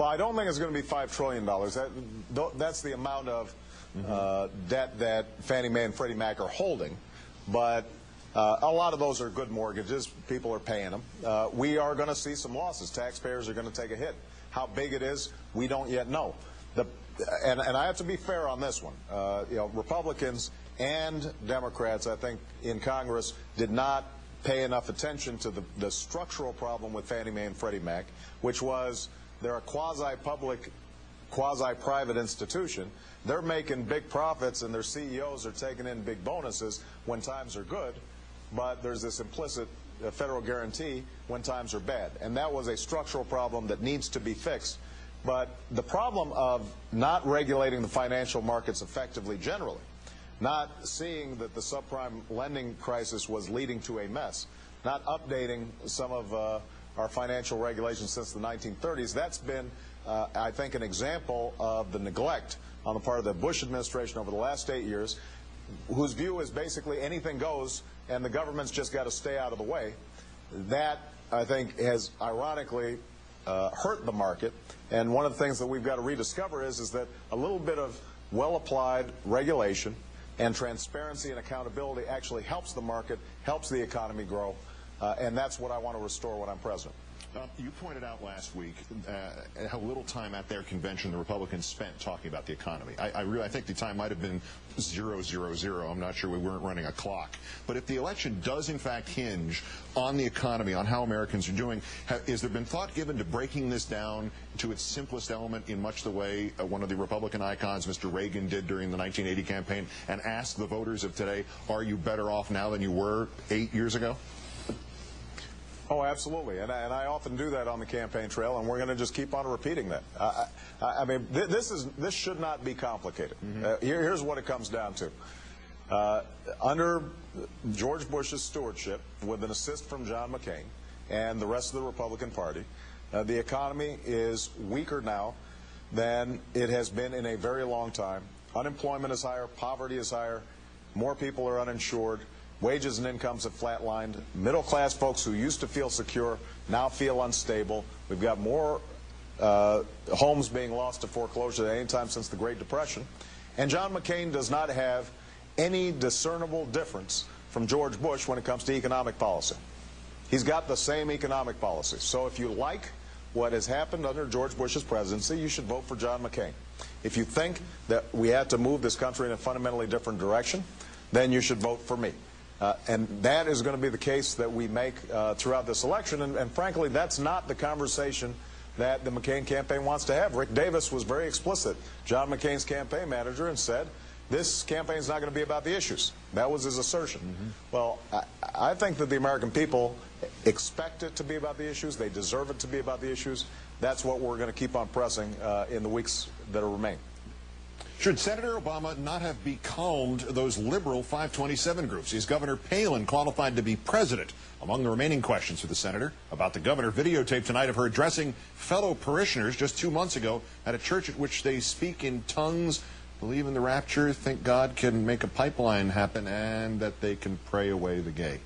Well, I don't think it's going to be $5 trillion. That's the amount of debt that Fannie Mae and Freddie Mac are holding. But a lot of those are good mortgages. People are paying them. We are going to see some losses. Taxpayers are going to take a hit. How big it is, we don't yet know. And I have to be fair on this one. You know, Republicans and Democrats, I think, in Congress did not pay enough attention to the structural problem with Fannie Mae and Freddie Mac, which was they're a quasi-public, quasi-private institution. They're making big profits and their CEOs are taking in big bonuses when times are good, but there's this implicit federal guarantee when times are bad. And that was a structural problem that needs to be fixed. But the problem of not regulating the financial markets effectively generally, not seeing that the subprime lending crisis was leading to a mess, not updating some of our financial regulations since the 1930s, that's been, I think, an example of the neglect on the part of the Bush administration over the last 8 years, whose view is basically anything goes and the government's just got to stay out of the way. That, I think, has ironically hurt the market. And one of the things that we've got to rediscover is that a little bit of well-applied regulation and transparency and accountability actually helps the market, helps the economy grow, and that's what I want to restore when I'm president. You pointed out last week how little time at their convention the Republicans spent talking about the economy. I think the time might have been 0:00. I'm not sure, we weren't running a clock. But if the election does in fact hinge on the economy, on how Americans are doing, has there been thought given to breaking this down to its simplest element in much the way one of the Republican icons, Mr. Reagan, did during the 1980 campaign, and ask the voters of today, are you better off now than you were 8 years ago? Oh, absolutely, and I often do that on the campaign trail, and we're going to just keep on repeating that. I mean, this should not be complicated. Here's what it comes down to. Under George Bush's stewardship, with an assist from John McCain and the rest of the Republican Party, the economy is weaker now than it has been in a very long time. Unemployment is higher, poverty is higher, more people are uninsured. Wages and incomes have flatlined. Middle-class folks who used to feel secure now feel unstable. We've got more homes being lost to foreclosure than any time since the Great Depression. And John McCain does not have any discernible difference from George Bush when it comes to economic policy. He's got the same economic policy. So if you like what has happened under George Bush's presidency, you should vote for John McCain. If you think that we had to move this country in a fundamentally different direction, then you should vote for me. And that is going to be the case that we make throughout this election. And frankly, that's not the conversation that the McCain campaign wants to have. Rick Davis was very explicit, John McCain's campaign manager, and said, this campaign is not going to be about the issues. That was his assertion. Well, I think that the American people expect it to be about the issues. They deserve it to be about the issues. That's what we're going to keep on pressing in the weeks that remain. Should Senator Obama not have becalmed those liberal 527 groups? Is Governor Palin qualified to be president? Among the remaining questions for the senator about the governor, videotape tonight of her addressing fellow parishioners just 2 months ago at a church at which they speak in tongues, believe in the rapture, think God can make a pipeline happen, and that they can pray away the gay.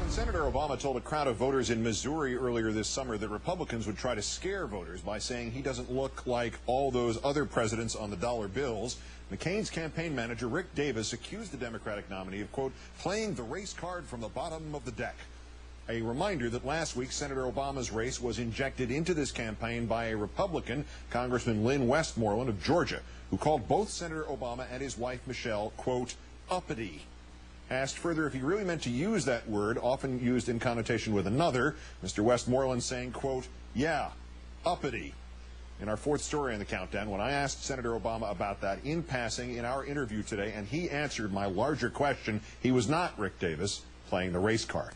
Senator Obama told a crowd of voters in Missouri earlier this summer that Republicans would try to scare voters by saying he doesn't look like all those other presidents on the dollar bills. McCain's campaign manager, Rick Davis, accused the Democratic nominee of, quote, playing the race card from the bottom of the deck. A reminder that last week Senator Obama's race was injected into this campaign by a Republican, Congressman Lynn Westmoreland of Georgia, who called both Senator Obama and his wife Michelle, quote, uppity. Asked further if he really meant to use that word, often used in connotation with another, Mr. Westmoreland saying, quote, yeah, uppity. In our fourth story on the countdown, when I asked Senator Obama about that in passing in our interview today, and he answered my larger question, he was not, Rick Davis, playing the race card.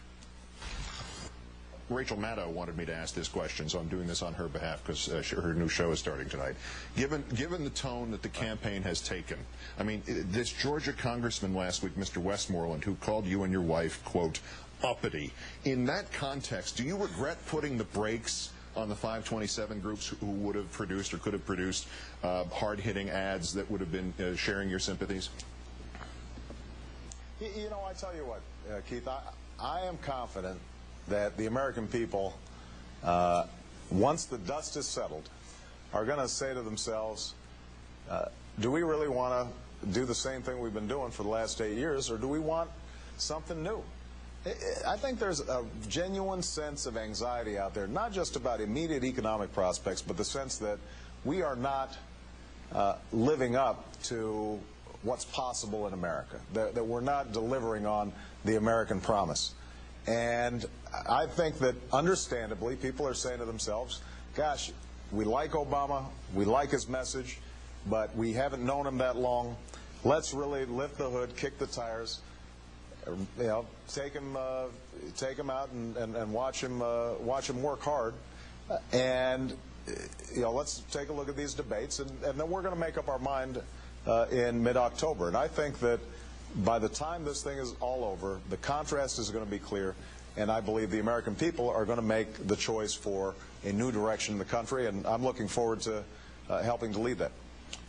Rachel Maddow wanted me to ask this question, so I'm doing this on her behalf because her new show is starting tonight. Given the tone that the campaign has taken, I mean, this Georgia congressman last week, Mr. Westmoreland, who called you and your wife, quote, uppity. In that context, do you regret putting the brakes on the 527 groups who would have produced or could have produced hard-hitting ads that would have been sharing your sympathies? You know, I tell you what, Keith, I am confident that the American people, once the dust is settled, are going to say to themselves, do we really want to do the same thing we've been doing for the last 8 years, or do we want something new? I think there's a genuine sense of anxiety out there, not just about immediate economic prospects, but the sense that we are not living up to what's possible in America, that we're not delivering on the American promise. And I think that, understandably, people are saying to themselves, gosh, we like Obama, we like his message, but we haven't known him that long. Let's really lift the hood, kick the tires, you know, take him out and watch him work hard, and you know, let's take a look at these debates, and then we're going to make up our mind in mid-October. And I think that by the time this thing is all over, the contrast is going to be clear, and I believe the American people are going to make the choice for a new direction in the country, and I'm looking forward to helping to lead that.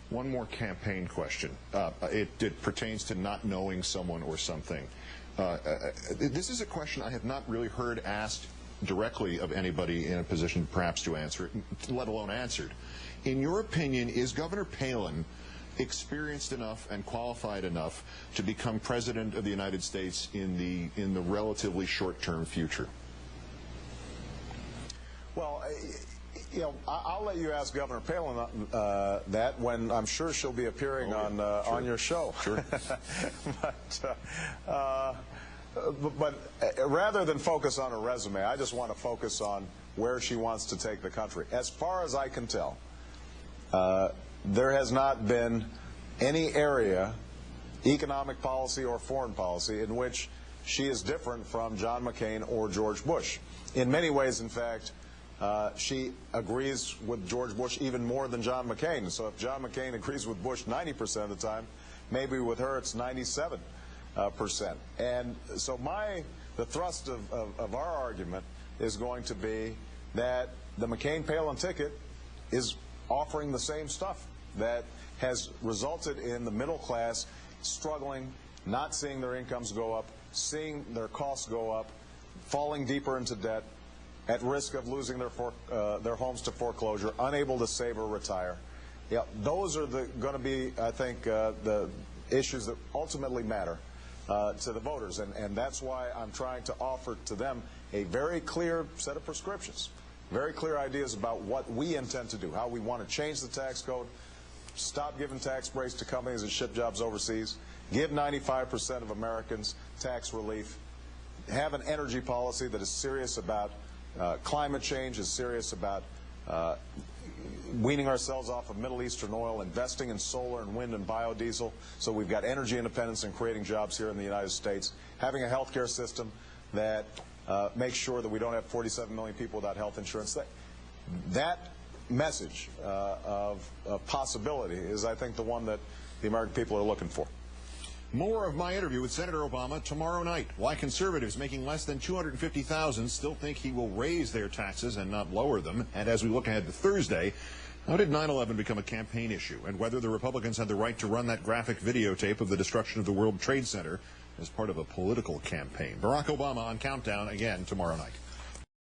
One more campaign question. It pertains to not knowing someone or something. This is a question I have not really heard asked directly of anybody in a position perhaps to answer it, let alone answered. In your opinion, is Governor Palin experienced enough and qualified enough to become President of the United States in the relatively short-term future? Well, you know, I'll let you ask Governor Palin that when I'm sure she'll be appearing on your show. Sure. but rather than focus on her resume, I just want to focus on where she wants to take the country. As far as I can tell, there has not been any area, economic policy or foreign policy, in which she is different from John McCain or George Bush. In many ways, in fact, she agrees with George Bush even more than John McCain. So if John McCain agrees with Bush 90% of the time, maybe with her it's 97%. And so the thrust of our argument is going to be that the McCain-Palin ticket is offering the same stuff that has resulted in the middle class struggling, not seeing their incomes go up, seeing their costs go up, falling deeper into debt, at risk of losing their homes to foreclosure, unable to save or retire. Yeah, those are going to be, I think, the issues that ultimately matter to the voters, and that's why I'm trying to offer to them a very clear set of prescriptions, very clear ideas about what we intend to do, how we want to change the tax code, stop giving tax breaks to companies that ship jobs overseas, give 95% of Americans tax relief, have an energy policy that is serious about climate change, is serious about weaning ourselves off of Middle Eastern oil, investing in solar and wind and biodiesel, so we've got energy independence and creating jobs here in the United States, having a health care system that makes sure that we don't have 47 million people without health insurance. That message of possibility is, I think, the one that the American people are looking for. More of my interview with Senator Obama tomorrow night. Why conservatives making less than $250,000 still think he will raise their taxes and not lower them. And as we look ahead to Thursday, how did 9/11 become a campaign issue, and whether the Republicans had the right to run that graphic videotape of the destruction of the World Trade Center as part of a political campaign. Barack Obama on Countdown again tomorrow night.